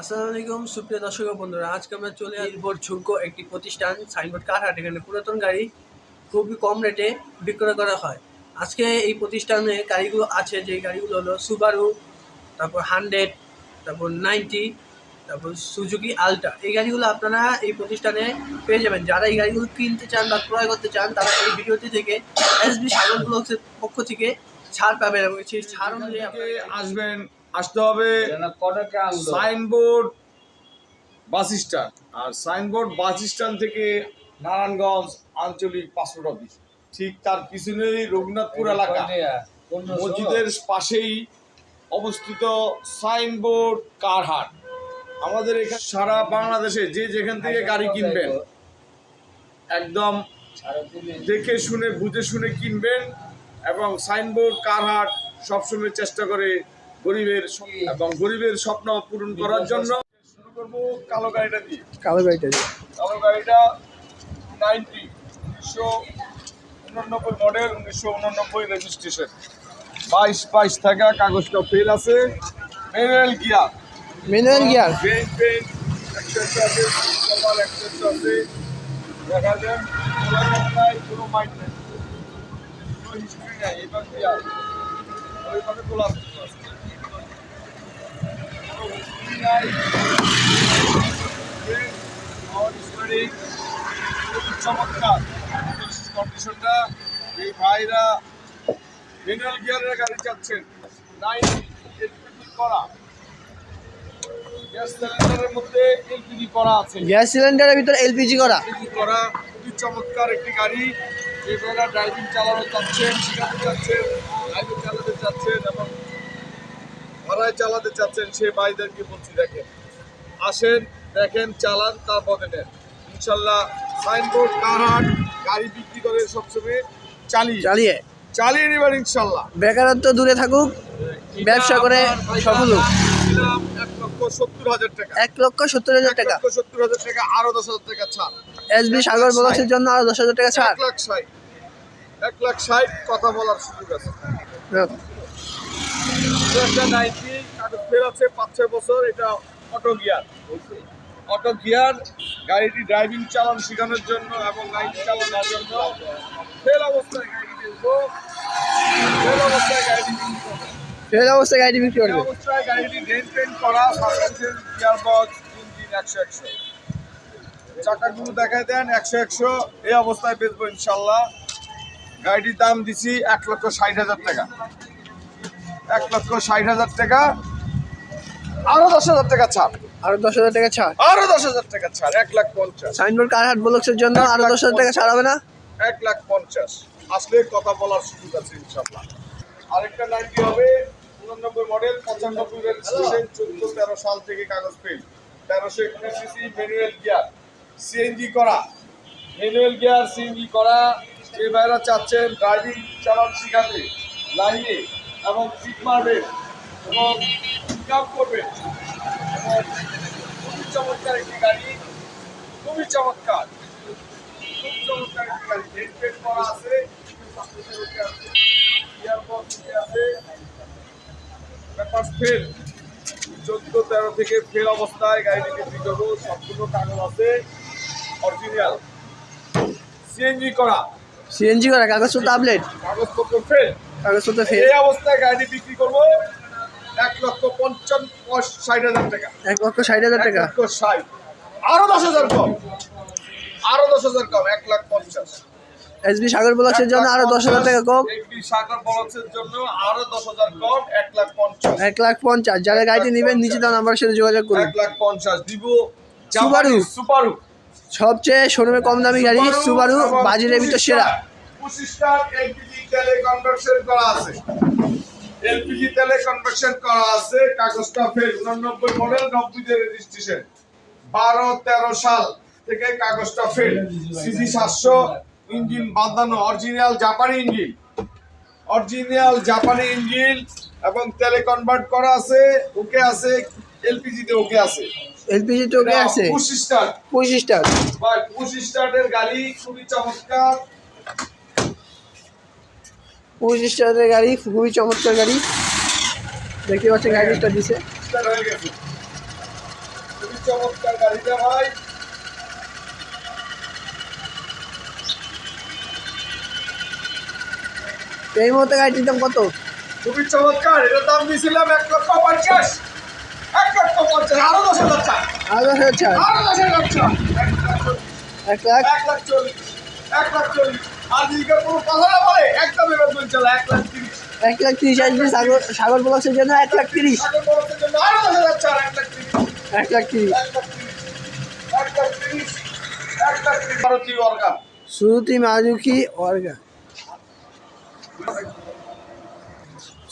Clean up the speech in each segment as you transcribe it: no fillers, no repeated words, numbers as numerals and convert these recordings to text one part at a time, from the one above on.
আসসালামু আলাইকুম সুপ্রিয় দর্শক বন্ধুরা, আজকে আমরা চলে আসবো ঝুঁক একটি প্রতিষ্ঠান সাইনবোর্ড কারহাট। এখানে পুরাতন গাড়ি খুবই কম রেটে বিক্রয় করা হয়। আজকে এই প্রতিষ্ঠানে গাড়িগুলো আছে, যে গাড়িগুলো হলো সুবারু, তারপর 100, তারপর 90, তারপর সুজুকি আলট্রা। এই গাড়িগুলো আপনারা এই প্রতিষ্ঠানে পেয়ে যাবেন। যারা এই গাড়িগুলো কিনতে চান বা ক্রয় করতে চান, তারা এই ভিডিওটি থেকে এসবি সাগর ব্লগসের পক্ষ থেকে ছাড় পাবেন এবং সেই ছাড় অনুযায়ী আসতে হবে সাইনবোর্ড বাস স্ট্যান্ড। আর সাইনবোর্ড বাস স্ট্যান্ড থেকে নারায়ণগঞ্জ আঞ্চলিক পাসপোর্ট অফিস, ঠিক তার পিছনেই রঘুনাথপুর এলাকা মসজিদের পাশেই অবস্থিত সাইনবোর্ড কারহাট। আমাদের এখানে সারা বাংলাদেশে যে যেখান থেকে গাড়ি কিনবেন, একদম দেখে শুনে বুঝে শুনে কিনবেন। এবং সাইনবোর্ড কারহাট সবসময় চেষ্টা করে গরিবের স্বপ্ন পূরণ করার জন্য। শুরু করবো কালো গাড়িটা দিয়ে। কালো গাড়িটা 90 1989 মডেল, 1989 রেজিস্ট্রেশন, 22 টাকা, কাগজটা ফেল আছে, ম্যানুয়াল গিয়ার আছে। দেখা যায় কোনো মাইন্ড নেই, কোনো হিস্ট্রি নেই। এবার গিয়ার ওইভাবে খোলা আছে, চমৎকার কন্ডিশনটা। এই ভাইরা ম্যানুয়াল গিয়ারের গাড়ি চাচ্ছেন, 90 এলপিজি করা, গ্যাস সিলিন্ডারের মধ্যে এলপিজি করা আছে, গ্যাস সিলিন্ডারের ভিতরে এলপিজি করা। খুবই চমৎকার একটি গাড়ি। যে ভাইরা ড্রাইভিং চালানো চাচ্ছেন, শিখাতে চাচ্ছেন, ড্রাইভিং চালাতে চাচ্ছেন এবং ভাড়ায় চালাতে চাচ্ছেন, সে ভাইদেরকে বলছি দেখেন, আসেন, দেখেন, চালান, তারপরে নেন। ইনশাল্লাহ সাইনবোর্ড কারহাট গাড়ি বিক্রি করে সবসময় চালিয়ে নেবেন ইনশাল্লাহ। বেকারত্ব দূরে থাকুক, ব্যবসা করে সফল হোক। 1,70,000 টাকা, 1,70,000 টাকা, 1,70,000 টাকা, আরো 10,000 টাকা ছাড়। এসবি সাগর ব্লগসের জন্য আরো 10,000 টাকা ছাড়। 1,60,000 কথা বলার সুযোগ আছে। একটা 90 কাগজ ফেল আছে, 5-6 বছর। এটা অটো গিয়ার গাড়িটি ড্রাইভিং চালান শেখানোর জন্য এবং গাড়ি চালানোর জন্য। ফেল অবস্থায় গাড়ি বেচবো, ফেল অবস্থায় গাড়িটি বিক্রি করবে। অবস্থায় গাড়িটি ডেন্ট করা, সাসপেনশন, গিয়ার বক্স, ইঞ্জিন 100 চাকাগুলো দেখায় দেন 100 এই অবস্থায় বেচবো ইনশাল্লাহ। গাড়িটির দাম দিছি 1,60,000 টাকা, 1,60,000 টাকা, আরো 10,000 টাকা ছাড়, আরো 10,000 টাকা ছাড়, আরো 10,000 টাকা ছাড়, 1,50,000। সাইনবোর্ড কারহাট ব্লগসের জন্য আরো 10,000 টাকা ছাড় হবে না? 1,50,000 আসলে কথা বলার সুযোগ আছে ইনশাল্লাহ। আরেকটা 90 হবে, 89 মডেল, 95 রেজিস্ট্রেশন, 14-13 সাল থেকে কাগজ fail, 1321 CC, manual gear, CNG করা, যে ভাইরা চাচ্ছেন ড্রাইভিং চালান শিখাতে, লাইনে এবং সিট মারবেন এবং পিকআপ করবেন। এবং খুবই চমৎকার একটি গাড়ি, খুবই চমৎকার একটি গাড়ি। ডেন্ট করা আছে, পেপার ফেল, 14-13 থেকে ফেল অবস্থায় গাড়িটিকে বিক্রি করবো। সম্পূর্ণ কাগজ আছে, অরিজিনাল, সিএনজি করা, কাগজপত্র আপডেট, কাগজপত্র ফেল, এই অবস্থায় গাড়ি বিক্রি করবো 1,60,000 টাকা, 1,60,000 টাকা, 1,60,000, আরো 10,000 কম, 1,50,000, এসবি সাগর ব্লগসের জন্য আরো 10,000 টাকা কম, সাগর ব্লগসের জন্য আরো 10,000 কম, 1,50,000, 1,50,000। যারা গাড়িটি নেবেন নিচে দেওয়া নাম্বারের সাথে যোগাযোগ করুন। 1,50,000 দিব। সুবারু সবচেয়ে শোরুমে কম দামি গাড়ি, সুবারু বাজারের ভিতর সেরা। 25 এলপিজি তেলে কনভার্সন করা আছে, কাগজটা ফেল, 89 মডেল, 90 রেজিস্ট্রেশন, 12-13 সাল থেকে কাগজটা ফেল, সিসি 700, ইঞ্জিন বাঁধানো, অরিজিনাল জাপানি ইঞ্জিন এবং তেলে কনভার্ট করা আছে, ওকে আছে, এলপিজি তে ওকে আছে, 25 স্টারের গাড়ি, খুবই চমৎকার, 25 স্টারের গাড়ি, খুবই চমৎকার গাড়ি। দেখতে পাচ্ছেন গাড়িটা দিছে, খুবই চমৎকার গাড়িটা ভাই। এই মুহূর্তে গাড়িটির দাম কত? খুবই চমৎকার, এটার দাম দিয়েছিলাম 1,50,000। 1,50,000, আরো 10,000 ছাড়, আরো 10,000 ছাড়। আরো 10,000 ছাড়। 1 লাখ 1,40,000, 1,40,000। আর যদি কেউ কোনো কথা না বলে একদম এবার বলছে 1,30,000। 1,30,000 আসবে সাগর ব্লকসের জন্য 1,30,000। সাগর বলছের জন্য আরো 10,000 ছাড়, 1,30,000। 1,30,000 1,30,000 Maruti organ. Suzuki Maruti organ,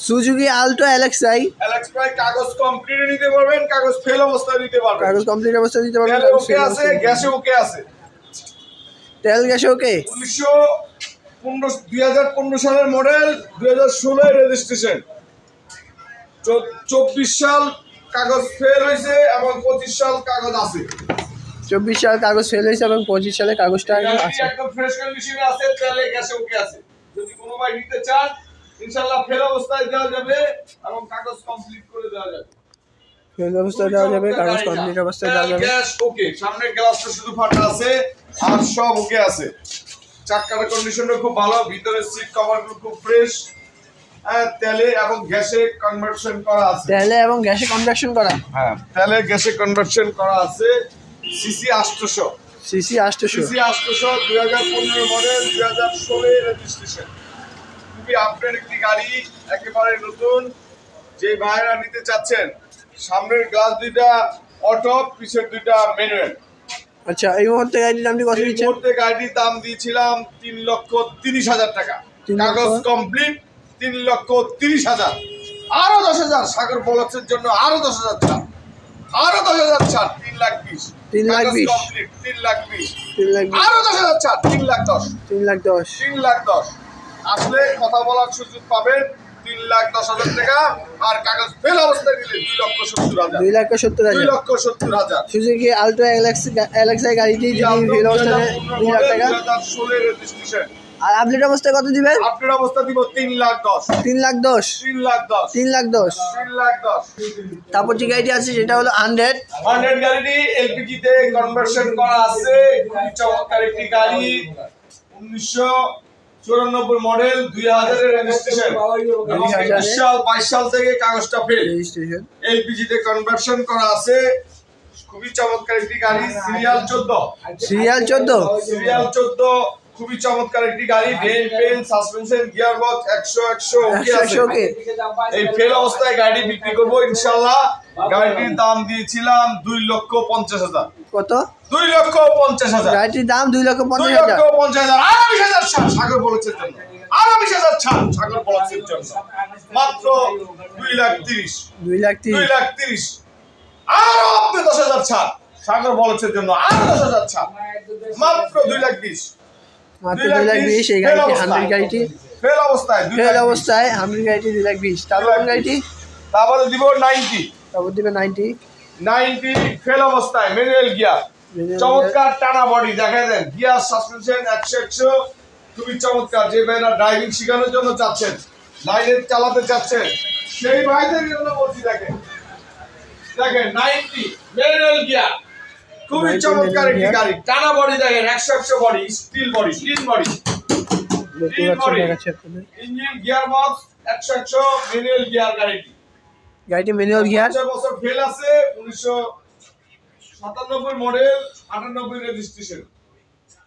Suzuki Alto LXi. Alex ভাই কাগজ কমপ্লিট নিতে পারবেন, কাগজ ফেল অবস্থায় নিতে পারবেন। কাগজ কমপ্লিট অবস্থা দিতে পারবেন। তেলে ওকে আছে, গ্যাসে ওকে আছে। তেল গ্যাসে ওকে। 2015 সালের মডেল, 2016 রেজিস্ট্রেশন। 24 সাল কাগজ ফেল হয়েছে এবং 25 সাল কাগজ আছে। 24 সাল কাগজ ফেল হয়েছে এবং 25 সালে কাগজটা গাড়িটি আছে। একদম ফ্রেশ কন্ডিশনে আছে, তেলে গ্যাসে ওকে আছে। যদি কোনো ভাই নিতে চান ইনশাআল্লাহ ফেল অবস্থায় দেওয়া যাবে এবং কাগজ কমপ্লিট করে দেওয়া যাবে। ফেল অবস্থায় দেওয়া যাবে, কাগজ কমপ্লিট অবস্থায় দেওয়া যাবে। গ্যাস ওকে, সামনের গ্লাসটা শুধু ফাটা আছে আর সব ওকে আছে। চাকার কন্ডিশনটা খুব ভালো, ভিতরের সিট কভারগুলো খুব ফ্রেশ। তেলে এবং গ্যাসে কনভার্সন করা আছে। তেলে এবং গ্যাসে কনভার্সন করা। হ্যাঁ, তেলে গ্যাসে কনভার্সন করা আছে। CC 800, CC 800। CC 800, 2015 model, 2016 registration. খুবই আপডেট একটি গাড়ি, একেবারে নতুন। যে ভাইরা নিতে চাচ্ছেন, সামনের গ্লাস দুইটা অটো, পিছের দুইটা ম্যানুয়াল। আচ্ছা, এই মুহূর্তে গাড়ির দামটি কত এই দিচ্ছেন? মুহূর্তে গাড়ির দাম দিয়েছিলাম 3,30,000 টাকা। 3 লক্ষ। কাগজ কমপ্লিট, 3,30,000। আরো 10,000 সাগর বলক্সের জন্য, আরো 10,000 ছাড়, আরো 10,000 ছাড়, 3,20,000। 3,20,000 কমপ্লিট 3,20,000। 3,20,000 আরো 10,000 ছাড়, 3,10,000। 3,10,000 3,10,000 আসলে কথা বলার সুযোগ পাবেন। 3,10,000 টাকা। আর কাগজ ফেল অবস্থায় নিলে 2,70,000। 2,70,000 2,70,000। সুজুকি আল্টো এলএক্সআই গাড়িটি যদি ফেল অবস্থায় 2 লাখ টাকা। 2016 রেজিস্ট্রেশন। আর আপডেট অবস্থায় কত দিবেন? আপনার অবস্থা দিব 3,10,000। 3,10,000 3,10,000। 3,10,000 3,10,000। তারপর যে গাড়িটি আছে সেটা হলো 100। 100 গাড়িটি এলপিজি তে কনভার্সন করা আছে। খুবই চমৎকার একটি গাড়ি। 1994 মডেল, 2000 এর রেজিস্ট্রেশন। 22 সাল থেকে কাগজটা ফেল। রেজিস্ট্রেশন এলপিজি তে কনভার্সন করা আছে। খুবই চমৎকার একটি গাড়ি। সিরিয়াল 14। সিরিয়াল 14। সিরিয়াল 14। খুবই চমৎকার একটি গাড়ি। ব্রেন পেন, সাসপেনশন, গিয়ার বক্স 100 ওকে আছে। 100 ওকে। এই ফেল অবস্থায় গাড়ি বিক্রি করব ইনশাআল্লাহ। গাড়িটির দাম দিয়েছিলাম 2,50,000। কত? 2,50,000। গাড়িটির দাম 2,50,000। 2,50,000। আরো 20,000 ছাড় সাগর বলছের জন্য। আরো 20,000 ছাড় সাগর বলছের জন্য। মাত্র 2,30,000। 2,30,000 2,30,000। আরো 10,000 ছাড় সাগর বলছের জন্য। আরো 10,000 ছাড়। মাত্র 2,20,000। মাত্র 2,20,000 এই গাড়িটি 100 গাড়িটি ফেল অবস্থায় ফেল অবস্থায় 100 গাড়িটি 2,20,000। তারপর কোন গাড়িটি? তারপরে দিব 90। তারপর দিবে 90 ফেল অবস্থায় ম্যানুয়াল গিয়ার। চমৎকার টানা বডি, দেখা দেন গিয়ার, সাসপেনশন 100। খুবই চমৎকার। যে ভাইরা ড্রাইভিং শেখানোর জন্য চাচ্ছেন, লাইনে চালাতে চাচ্ছেন, সেই ভাইদের জন্য বলছি। দেখেন 90 ম্যানুয়াল গিয়ার। খুবই চমৎকার একটি গাড়ি। টানা বডি দেখেন, 100 body, steel body, clean body. দেখতে পাচ্ছেন, দেখাচ্ছি আপনাদের। Engine, gear box 100 manual gear গাড়িটি। গাড়িটি ম্যানুয়াল গিয়ার। 50 বছর ফেল আছে। 1997 মডেল, 98 রেজিস্ট্রেশন।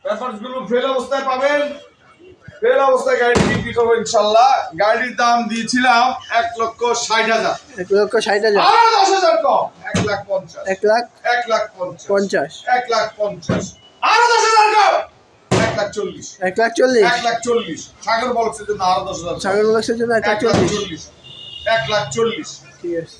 পেপারস গুলো ফেল অবস্থায় পাবেন। ফেল অবস্থায় গাড়ি বিক্রি করবো ইনশাআল্লাহ। গাড়ির দাম দিয়েছিলাম 1,60,000। 1,60,000। আরো 10,000 কম, 1,50,000। 1,50,000 1,50,000। আরো 10,000 কম, 1,40,000। 1,40,000 1,40,000 সাগর বলছে জন্য আরো 10,000। সাগর ব্লকসের জন্য 1,40,000। 1,40,000। ঠিক আছে।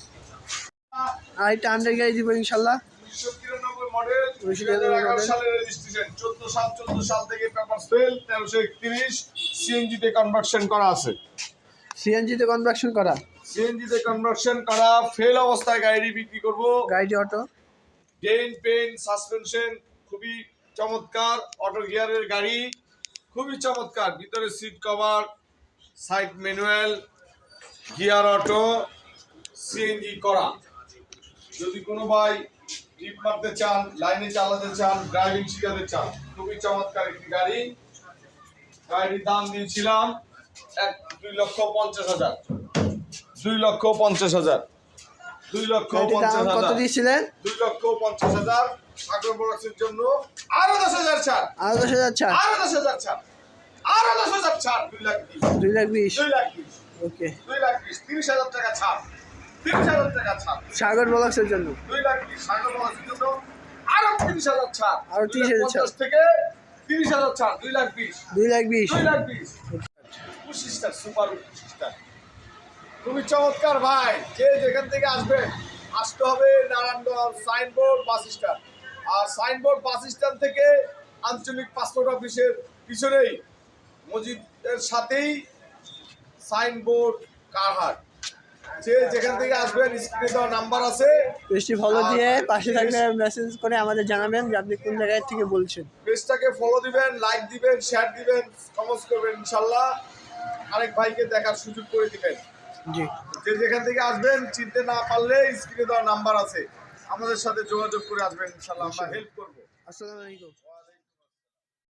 আর একটা 100 গাড়ি দিব ইনশাআল্লাহ। 1993 মডেল, 1993 2011 সালের রেজিস্ট্রেশন। 14 সাল থেকে পেপারস ফেল, 1331 সিএনজি তে কনভার্সন করা আছে। সিএনজি তে কনভার্সন করা। সিএনজি তে কনভার্সন করা। ফেল অবস্থায় গাড়ি বিক্রি করব। গাড়িটি অটো। ডেন পেন, সাসপেনশন খুবই চমৎকার। অটো গিয়ারের গাড়ি, খুবই চমৎকার। ভিতরে seat cover, side manual, gear auto, CNG করা। যদি কোনো ভাই টিপ মারতে চান, লাইনে চালাতে চান, ড্রাইভিং শিখাতে চান, খুবই চমৎকার একটি গাড়ি। গাড়ির দাম দিয়েছিলাম 2,50,000, 2,50,000, গাড়িটির দাম কত 2,50,000, দিয়েছিলেন? 2,50,000। সাগর প্রোডাক্টসের জন্য আরো 10,000 ছাড়, আরো 10,000 ছাড়, আরো 10,000 ছাড়, আরো 10,000 ছাড়, 2,20,000, 2,20,000। 2,20,000, ওকে, 2,20,000, 30,000 টাকা ছাড়, 30,000 টাকা ছাড়, সাগর ব্লগসের জন্য 2,20,000। সাগর প্রোডাক্টসের জন্য আরো 30,000 ছাড়, আরো 30,000 ছাড়। 2,50,000 থেকে 30,000 ছাড়, 2,20,000, 2,20,000। 2,20,000। সিস্টার সুপার সিস্টার, খুবই চমৎকার ভাই। যে যেখান থেকে আসবেন, আসতে হবে নারায়ণগঞ্জ সাইনবোর্ড বাস স্ট্যান্ড। আর সাইনবোর্ড বাস স্ট্যান্ড থেকে আঞ্চলিক পাসপোর্ট অফিসের পিছনেই মসজিদের সাথেই সাইনবোর্ড কারহাট। যে যেখান থেকে আসবেন, স্ক্রিনে দেওয়া নাম্বার আছে, পেজটি ফলো দিয়ে পাশে থাকলে মেসেজ করে আমাদের জানাবেন যে আপনি কোন জায়গায় থেকে বলছেন। পেজটাকে ফলো দিবেন, লাইক দিবেন, শেয়ার দিবেন, কমেন্টস করবেন, ইনশাল্লাহ আরেক ভাইকে দেখার সুযোগ করে দিবেন। জি, যে যেখান থেকে আসবেন, চিনতে না পারলে স্ক্রিনে দেওয়া নাম্বার আছে, আমাদের সাথে যোগাযোগ করে আসবেন, ইনশাল্লাহ আমরা হেল্প করবো। আসসালামু আলাইকুম।